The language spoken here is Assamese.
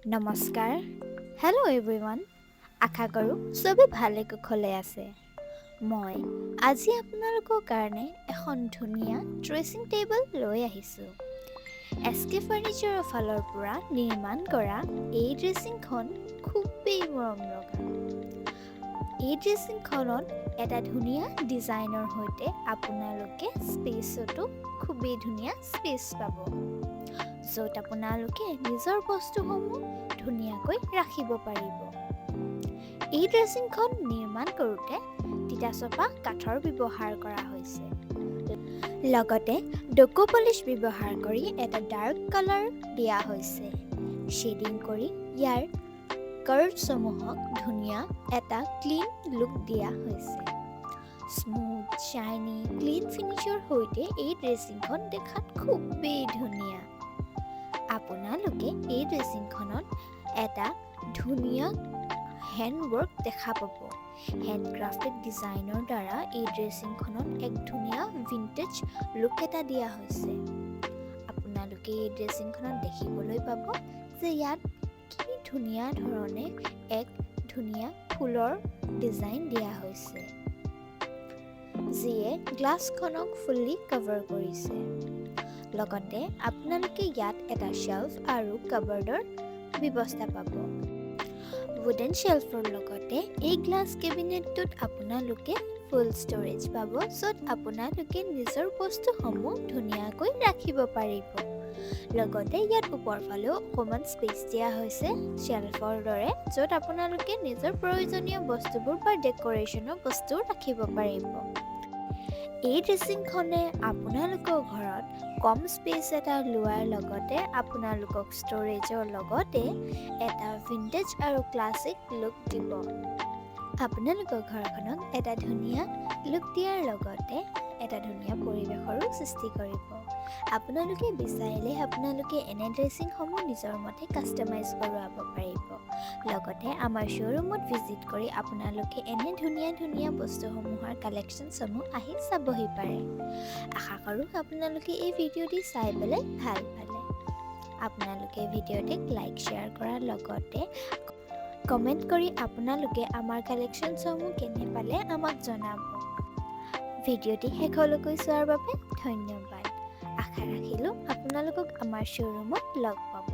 নমস্কাৰ। Hello' everyone. আশা কৰোঁ চবেই ভালে কুশলে আছে। মই আজি আপোনালোকৰ কাৰণে এখন ধুনীয়া ড্ৰেছিং টেবুল লৈ আহিছোঁ। এছ.কে ফাৰ্নিচাৰৰ ফালৰ পৰা নিৰ্মাণ কৰা এই ড্ৰেছিংখন খুবেই মৰমলগা। এই ড্ৰেছিংখনত এটা ধুনীয়া ডিজাইনৰ সৈতে আপোনালোকে স্পেচতো খুবেই ধুনীয়া স্পেচ পাব, য'ত আপোনালোকে নিজৰ বস্তুসমূহ ধুনীয়াকৈ ৰাখিব পাৰিব। এই ড্ৰেছিংখন নিৰ্মাণ কৰোঁতে তিতাচপা কাঠৰ ব্যৱহাৰ কৰা হৈছে। লগতে ডকো পলিছ ব্যৱহাৰ কৰি এটা ডাৰ্ক কালাৰ দিয়া হৈছে। শ্বেডিং কৰি ইয়াৰ কাৰ্ভসমূহক ধুনীয়া এটা ক্লিন লুক দিয়া হৈছে। স্মুথ, শ্বাইনি, ক্লিন ফিনিছৰ সৈতে এই ড্ৰেছিংখন দেখাত খুবেই ধুনীয়া। আপোনালোকে এই ড্ৰেছিংখনত এটা ধুনীয়া হেণ্ডৱৰ্ক দেখা পাব। হেণ্ডক্ৰাফটেড ডিজাইনৰ দ্বাৰা এই ড্ৰেছিংখনত এক ধুনীয়া ভিণ্টেজ লুক এটা দিয়া হৈছে। আপোনালোকে এই ড্ৰেছিংখনত দেখিবলৈ পাব যে ইয়াত কি ধুনীয়া ধৰণে এক ধুনীয়া ফুলৰ ডিজাইন দিয়া হৈছে, যিয়ে গ্লাছখনক ফুল্লি কভাৰ কৰিছে। লগতে আপোনালোকে ইয়াত এটা শ্বেল্ফ আৰু কাবাৰ্ডৰ ব্যৱস্থা পাব। উডেন শ্বেল্ফৰ লগতে এই গ্লাছ কেবিনেটটোত আপোনালোকে ফুল ষ্ট'ৰেজ পাব, য'ত আপোনালোকে নিজৰ বস্তুসমূহ ধুনীয়াকৈ ৰাখিব পাৰিব। লগতে ইয়াত ওপৰ ফালেও অকণমান স্পেচ দিয়া হৈছে শ্বেল্ফৰ দৰে, য'ত আপোনালোকে নিজৰ প্ৰয়োজনীয় বস্তুবোৰ বা ডেক'ৰেশ্যনৰ বস্তু ৰাখিব পাৰিব। এই ড্ৰেছিংখনে আপোনালোকৰ ঘৰত কম স্পেচ এটা লোৱাৰ লগতে আপোনালোকক ষ্ট'ৰেজৰ লগতে এটা ভিণ্টেজ আৰু ক্লাছিক লুক দিব। আপোনালোকৰ ঘৰখনক এটা ধুনীয়া লুক দিয়াৰ লগতে এটা ধুনীয়া পৰিৱেশৰো সৃষ্টি কৰিব। আপোনালোকে বিচাৰিলে আপোনালোকে এনে ড্ৰেছিংসমূহ নিজৰ মতে কাষ্টমাইজ কৰোৱাব পাৰিব। লগতে আমাৰ শ্ব'ৰুমত ভিজিট কৰি আপোনালোকে এনে ধুনীয়া ধুনীয়া বস্তুসমূহৰ কালেকশ্যনসমূহ আহি চাবহি পাৰে। আশা কৰোঁ আপোনালোকে এই ভিডিঅ'টি চাই পেলাই ভাল পালে। আপোনালোকে ভিডিঅ'টিক লাইক শ্বেয়াৰ কৰাৰ লগতে কমেণ্ট কৰি আপোনালোকে আমাৰ কালেকশ্যনসমূহ কেনে পালে আমাক জনাব। ভিডিঅ'টি শেষলৈকে চোৱাৰ বাবে ধন্যবাদ। আশা ৰাখিলোঁ আপোনালোকক আমাৰ শ্ব'ৰুমত লগ পাম।